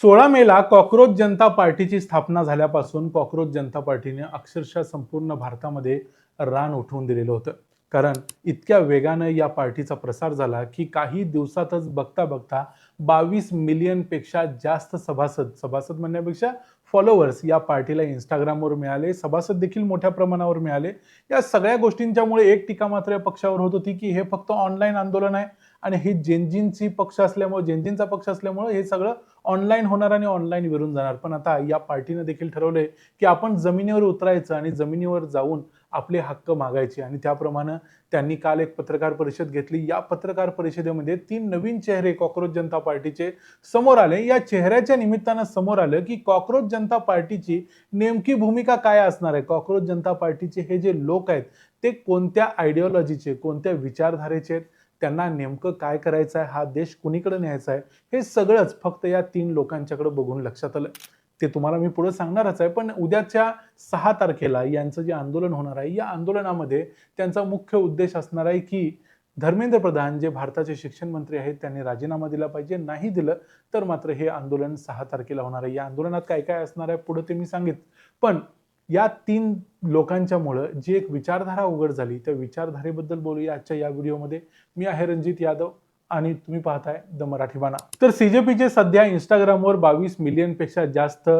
16 मेला कॉकरोच जनता पार्टीची स्थापना झाल्यापासून कॉकरोच जनता पार्टीने अक्षरशः संपूर्ण भारतामध्ये रान उठवून दिलेलं होतं. कारण इतक्या वेगानं या पार्टीचा प्रसार झाला की काही दिवसातच बघता बघता 22 मिलियन पेक्षा जास्त सभासद म्हणण्यापेक्षा फॉलोअर्स या पार्टीला इंस्टाग्रामवर मिळाले. सभासद देखील मोठ्या प्रमाणावर मिळाले. या सगळ्या गोष्टींच्यामुळे एक टीका मात्र या पक्षावर होत होती की हे फक्त ऑनलाईन आंदोलन आहे आणि हे जेनजींचा पक्ष असल्यामुळे हे सगळं ऑनलाईन होणार आणि ऑनलाईन विरून जाणार. पण आता या पार्टीने देखील ठरवलंय की आपण जमिनीवर उतरायचं आणि जमिनीवर जाऊन आपले हक्क मागायचे. आणि त्याप्रमाणे त्यांनी काल एक पत्रकार परिषद घेतली. या पत्रकार परिषदेमध्ये 3 नवीन चेहरे कॉकरोच जनता पार्टीचे समोर आले. या चेहऱ्याच्या निमित्तानं समोर आलं की कॉकरोच जनता पार्टीची नेमकी भूमिका काय असणार आहे. कॉकरोच जनता पार्टीचे हे जे लोक आहेत ते कोणत्या आयडिओलॉजीचे, कोणत्या विचारधारेचे आहेत, त्यांना नेमकं काय करायचं आहे, हा देश कुणीकडे न्यायचा आहे, हे सगळंच फक्त या 3 लोकांच्याकडे बघून लक्षात आलं. ते तुम्हाला मी पुढे सांगणारच आहे. पण उद्याच्या 6 तारखेला यांचं जे आंदोलन होणार आहे, या आंदोलनामध्ये त्यांचा मुख्य उद्देश असणार आहे की धर्मेंद्र प्रधान जे भारताचे शिक्षण मंत्री आहेत त्यांनी राजीनामा दिला पाहिजे. नाही दिलं तर मात्र हे आंदोलन 6 तारखेला होणार आहे. या आंदोलनात काय काय असणार आहे पुढे ते मी सांगितलं. पण या 3 लोकांच्यामुळं जी एक विचारधारा उघड झाली, त्या विचारधारेबद्दल बोलूया आजच्या या व्हिडिओमध्ये. मी आहे रणजित यादव आणि तुम्ही पाहताय द मराठी बाणा. तर सीजेपीचे सध्या इंस्टाग्रामवर 22 मिलियन पेक्षा जास्त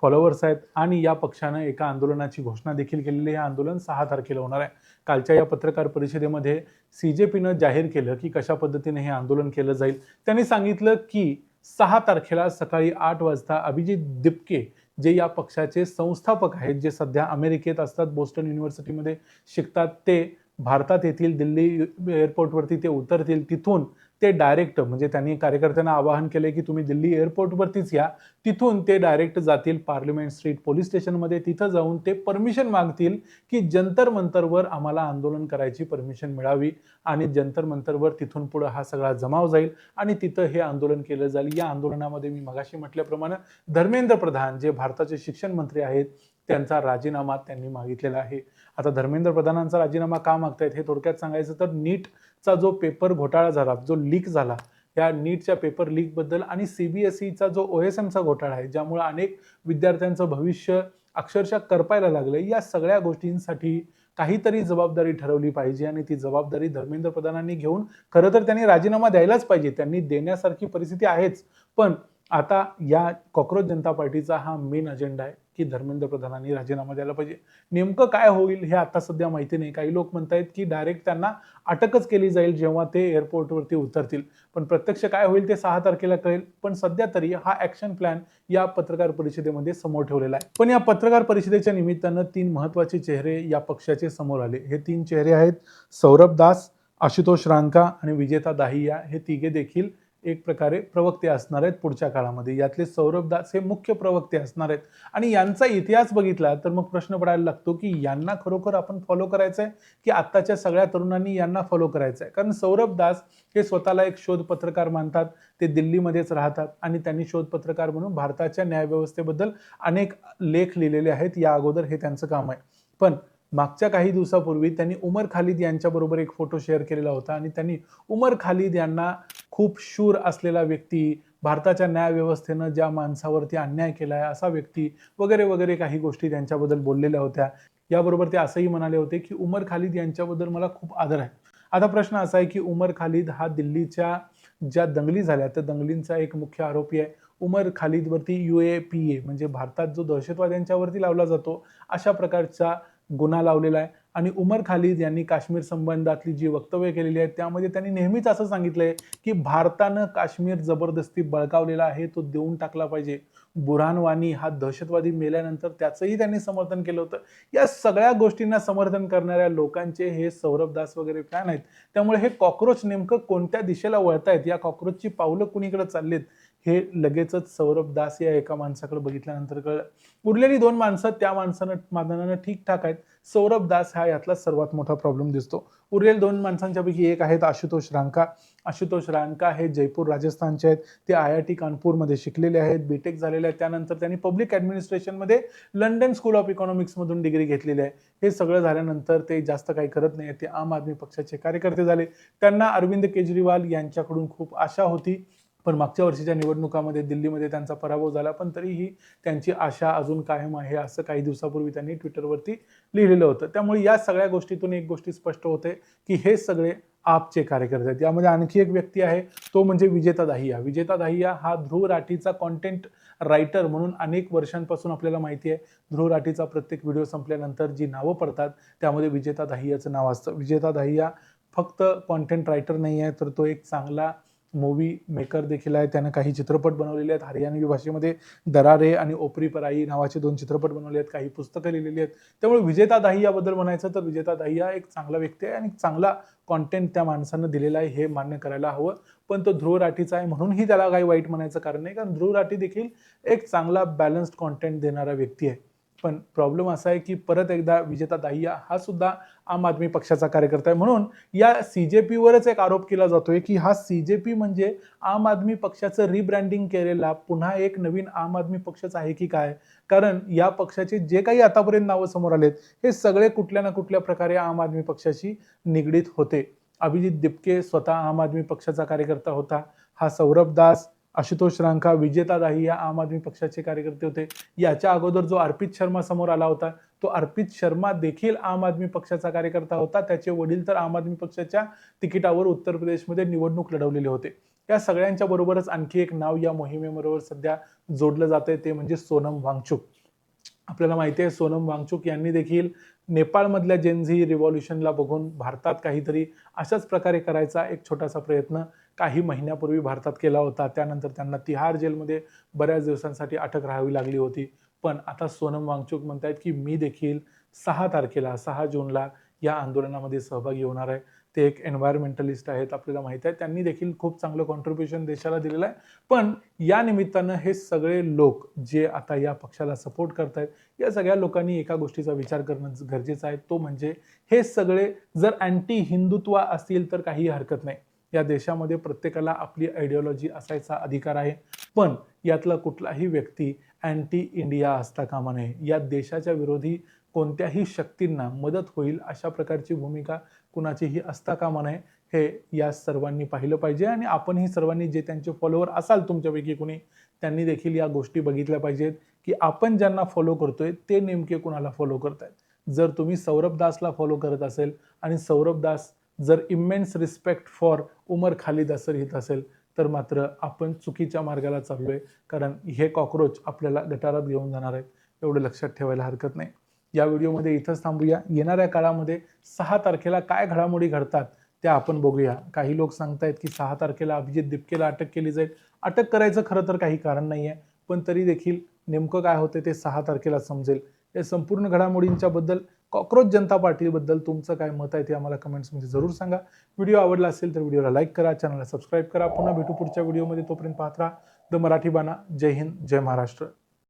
फॉलोअर्स आहेत आणि या पक्षानं एका आंदोलनाची घोषणा देखील केलेली आहे. हे आंदोलन 6 तारखेला होणार आहे. कालच्या या पत्रकार परिषदेमध्ये सीजेपीनं जाहीर केलं की कशा पद्धतीने हे आंदोलन केलं जाईल. त्यांनी सांगितलं की 6 तारखेला सकाळी 8 वाजता अभिजित दिपके जे या पक्षाचे संस्थापक आहेत, जे सध्या अमेरिकेत असतात, बोस्टन युनिव्हर्सिटीमध्ये शिकतात, ते भारतात येतील. दिल्ली एअरपोर्टवरती ते उतरतील. तिथून ते डायरेक्ट म्हणजे त्यांनी कार्यकर्त्यांना आवाहन केले की तुम्ही दिल्ली एअरपोर्टवरतीच या. तिथून ते डायरेक्ट जातील पार्लिमेंट स्ट्रीट पोलीस स्टेशनमध्ये. तिथं जाऊन ते परमिशन मागतील की जंतर मंतरवर आम्हाला आंदोलन करायची परमिशन मिळावी आणि जंतर मंतरवर तिथून पुढे हा सगळा जमाव जाईल आणि तिथं हे आंदोलन केलं जाईल. या आंदोलनामध्ये मी मगाशी म्हटल्याप्रमाणे धर्मेंद्र प्रधान जे भारताचे शिक्षण मंत्री आहेत त्यांचा राजीनामा त्यांनी मागितलेला आहे. आता धर्मेंद्र प्रधानांचा राजीनामा का मागतायत हे थोडक्यात सांगायचं तर नीटचा जो पेपर घोटाळा झाला, जो लीक झाला, या नीटच्या पेपर लीक बद्दल आणि सीबीएसईचा जो ओएसएमचा घोटाळा आहे ज्यामुळे अनेक विद्यार्थ्यांचं भविष्य अक्षरशः करपायला लागलं, या सगळ्या गोष्टींसाठी काहीतरी जबाबदारी ठरवली पाहिजे आणि ती जबाबदारी धर्मेंद्र प्रधानांनी घेऊन खरं तर त्यांनी राजीनामा द्यायलाच पाहिजे. त्यांनी देण्यासारखी परिस्थिती आहेच. पण आता या कॉकरोच जनता पार्टीचा हा मेन अजेंडा आहे की धर्मेंद्र प्रधानांनी राजीनामा द्यायला पाहिजे. नेमकं काय होईल हे आता सध्या माहिती नाही. काही लोक म्हणतायत की डायरेक्ट त्यांना अटकच केली जाईल जेव्हा ते एअरपोर्टवरती उतरतील. पण प्रत्यक्ष काय होईल ते 6 तारखेला कळेल. पण सध्या तरी हा ऍक्शन प्लॅन या पत्रकार परिषदेमध्ये समोर ठेवलेला आहे. पण या पत्रकार परिषदेच्या निमित्तानं 3 महत्वाचे चेहरे या पक्षाचे समोर आले. हे 3 चेहरे आहेत सौरभ दास, आशुतोष रांका आणि विजेता दाहिया. हे तिघे देखील एक प्रकारे प्रवक्ते असणार आहेत पुढच्या काळामध्ये. यातले सौरभ दास हे मुख्य प्रवक्ते असणार आहेत आणि यांचा इतिहास बघितला तर मग प्रश्न पडायला लागतो की यांना खरोखर आपण फॉलो करायचंय की आत्ताच्या सगळ्या तरुणांनी यांना फॉलो करायचंय. कारण सौरभ दास हे स्वतःला एक शोध पत्रकार मानतात. ते दिल्लीमध्येच राहतात आणि त्यांनी शोध पत्रकार म्हणून भारताच्या न्यायव्यवस्थेबद्दल अनेक लेख लिहिलेले आहेत. या अगोदर हे त्यांचं काम आहे. पण मागच्या काही दिवसापूर्वी त्यांनी उमर खालिद यांच्याबरोबर एक फोटो शेअर केलेला होता आणि त्यांनी उमर खालिद यांना खूप शूर असलेला व्यक्ती, भारताच्या न्यायव्यवस्थेनं ज्या माणसावरती अन्याय केलाय असा व्यक्ती वगैरे वगैरे काही गोष्टी त्यांच्याबद्दल बोललेल्या होत्या. याबरोबर ते असंही म्हणाले होते की उमर खालिद यांच्याबद्दल मला खूप आदर आहे. आता प्रश्न असा आहे की उमर खालिद हा दिल्लीच्या ज्या दंगली झाल्या त्या दंगलींचा एक मुख्य आरोपी आहे. उमर खालिदवरती UAPA म्हणजे भारतात जो दहशतवाद्यांच्यावरती लावला जातो अशा प्रकारचा गुन्हा लावलेला आहे. आणि उमर खालिद यांनी काश्मीर संबंधातली जी वक्तव्य केलेली आहेत त्यामध्ये त्यांनी नेहमीच असं सांगितलंय की भारतानं काश्मीर जबरदस्ती बळकावलेला आहे, तो देऊन टाकला पाहिजे. बुरहान वानी हा दहशतवादी मेल्यानंतर त्याचंही त्यांनी समर्थन केलं होतं. या सगळ्या गोष्टींना समर्थन करणाऱ्या लोकांचे हे सौरभ दास वगैरे फॅन आहेत. त्यामुळे हे कॉकरोच नेमकं कोणत्या दिशेला वळतायत, या कॉकरोचची पावलं कुणीकडे चाललीत हे लगेचच सौरभ दास या एका माणसाकडे बघितल्यानंतर कळलं. उरलेली 2 माणसं त्या मानानं ठीकठाक आहेत. सौरभ दास हा यातला सर्वात मोठा प्रॉब्लेम दिसतो. उरलेल्या 2 माणसांच्यापैकी एक आहेत आशुतोष रांका. आशुतोष रांका हे जयपूर राजस्थानचे आहेत. ते IIT कानपूरमध्ये शिकलेले आहेत, बीटेक झालेले आहेत. त्यानंतर त्यांनी पब्लिक ॲडमिनिस्ट्रेशनमध्ये लंडन स्कूल ऑफ इकॉनॉमिक्समधून डिग्री घेतलेली आहे. हे सगळं झाल्यानंतर ते जास्त काही करत नाही. ते आम आदमी पक्षाचे कार्यकर्ते झाले. त्यांना अरविंद केजरीवाल यांच्याकडून खूप आशा होती पण मागच्या वर्षीच्या निवडणुकामध्ये दिल्लीमध्ये त्यांचा पराभव झाला, पण तरीही त्यांची आशा अजून कायम आहे, असं काही दिवसापूर्वी त्यांनी ट्विटरवरती लिहिलेलं होतं. त्यामुळे या सगळ्या गोष्टीतून एक गोष्टी स्पष्ट होते, की हे सगळे आपचे कार्यकर्ते आहेत. यामध्ये आणखी एक व्यक्ती आहे, तो म्हणजे विजेता दाहिया. विजेता दाहिया हा ध्रुव राठीचा कंटेंट रायटर म्हणून अनेक वर्षांपासून आपल्याला माहिती आहे. ध्रुव राठीचा प्रत्येक व्हिडिओ संपल्यानंतर जी नावं पडतात, त्यामध्ये विजेता दाहियाचं नाव असतं. विजेता दाहिया फक्त कंटेंट रायटर नाही आहे, तर तो एक चांगला मूव्ही मेकर देखील आहे. त्यानं काही चित्रपट बनवलेले आहेत. हरियाणवी भाषेमध्ये दरारे आणि ओपरी पराई नावाचे 2 चित्रपट बनवले आहेत. काही पुस्तकं लिहिलेली आहेत. त्यामुळे विजेता दाहियाबद्दल म्हणायचं तर विजेता दाहिया एक चांगला व्यक्ती आहे आणि चांगला कंटेंट त्या माणसानं दिलेला आहे, हे मान्य करायला हवं. पण तो ध्रुव राठीचा आहे म्हणूनही त्याला काही वाईट म्हणायचं कारण नाही, कारण ध्रुव राठी देखील एक चांगला बॅलन्स्ड कंटेंट देणारा व्यक्ती आहे. पण प्रॉब्लेम असा आहे, की परत एकदा विजेता दाहिया हा सुद्धा आम आदमी पक्षाचा कार्यकर्ता आहे. म्हणून या सीजेपीवरच एक आरोप केला जातोय, की हा सीजेपी म्हणजे आम आदमी पक्षाचं रिब्रँडिंग केलेला पुन्हा एक नवीन आम आदमी पक्षच आहे की काय? कारण या पक्षाचे जे काही आतापर्यंत नावं समोर आलेत, हे सगळे कुठल्या ना कुठल्या प्रकारे आम आदमी पक्षाशी निगडीत होते. अभिजित दिपके स्वतः आम आदमी पक्षाचा कार्यकर्ता होता. हा सौरभ दास, आशुतोष रांका, विजेता दाहिया आम आदमी पक्षाचे कार्यकर्ते होते. याच्या अगोदर जो अर्पित शर्मा समोर आला होता, तो अर्पित शर्मा देखील आम आदमी पक्षाचा कार्यकर्ता होता. त्याचे वडील तर आम आदमी पक्षाच्या तिकिटावर उत्तर प्रदेशमध्ये निवडणूक लढवलेले होते. या सगळ्यांच्या बरोबरच आणखी एक नाव या मोहिमेबरोबर सध्या जोडलं जातंय, ते म्हणजे सोनम वांगचुक. आपल्याला माहिती आहे सोनम वांगचुक यांनी देखील नेपाळमधल्या जेनझी रिव्हॉल्युशनला बघून भारतात काहीतरी अशाच प्रकारे करायचा एक छोटासा प्रयत्न काही महिन्यापूर्वी भारतात केला होता. त्यानंतर त्यांना तिहार जेलमध्ये बऱ्याच दिवसांसाठी अटक राहावी लागली होती. पण आता सोनम वांगचुक म्हणतायत, की मी देखील 6 तारखेला 6 जूनला या आंदोलनामध्ये सहभागी होणार आहे. ते एक एन्व्हायर्नमेंटलिस्ट आहेत, आपल्याला माहिती आहे. त्यांनी देखील खूप चांगलं कॉन्ट्रिब्युशन देशाला दिलेलं आहे. पण या निमित्तानं हे सगळे लोक जे आता या पक्षाला सपोर्ट करतायत, या सगळ्या लोकांनी एका गोष्टीचा विचार करणं गरजेचं आहे. तो म्हणजे हे सगळे जर अँटी हिंदुत्व असतील तर काही हरकत नाही. या देशामध्ये प्रत्येकाला आपली आयडिओलॉजी असायचा अधिकार आहे. पण यातला कुठलाही व्यक्ती अँटी इंडिया असता कामा नये. या देशाच्या विरोधी कोणत्याही शक्तींना मदत होईल अशा प्रकारची भूमिका कुणाचीही असता कामा नये. हे या सर्वांनी पाहिलं पाहिजे आणि आपणही सर्वांनी जे त्यांचे फॉलोअर असाल तुमच्यापैकी कुणी, त्यांनी देखील या गोष्टी बघितल्या पाहिजेत, की आपण ज्यांना फॉलो करतोय ते नेमके कुणाला फॉलो करतायत. जर तुम्ही सौरभ दासला फॉलो करत असेल आणि सौरभ दास जर immense respect for Umar Khalid असं लिहित असेल, तर मात्र आपण चुकीच्या मार्गाला चाललोय. कारण हे कॉकरोच आपल्याला गटारात घेऊन जाणार आहेत. एवढं लक्षात ठेवायला हरकत नाही. या व्हिडिओमध्ये इथंच थांबूया. येणाऱ्या काळामध्ये 6 तारखेला काय घडामोडी घडतात त्या आपण बघूया. काही लोक सांगतायत, की 6 तारखेला अभिजित दिपकेला अटक केली जाईल. अटक करायचं खरं तर काही कारण नाहीये. पण तरी देखील नेमकं काय होतं ते 6 तारखेला समजेल. या संपूर्ण घडामोडींच्या बद्दल कॉकरोच जनता पार्टीबद्दल तुमचं काय मत आहे ते आम्हाला कमेंट्समध्ये जरूर सांगा. व्हिडिओ आवडला असेल तर व्हिडिओला लाईक करा, चॅनलला सबस्क्राईब करा. पुन्हा भेटू पुढच्या व्हिडिओमध्ये. तोपर्यंत पाहत राहा द मराठी बाणा. जय हिंद, जय महाराष्ट्र.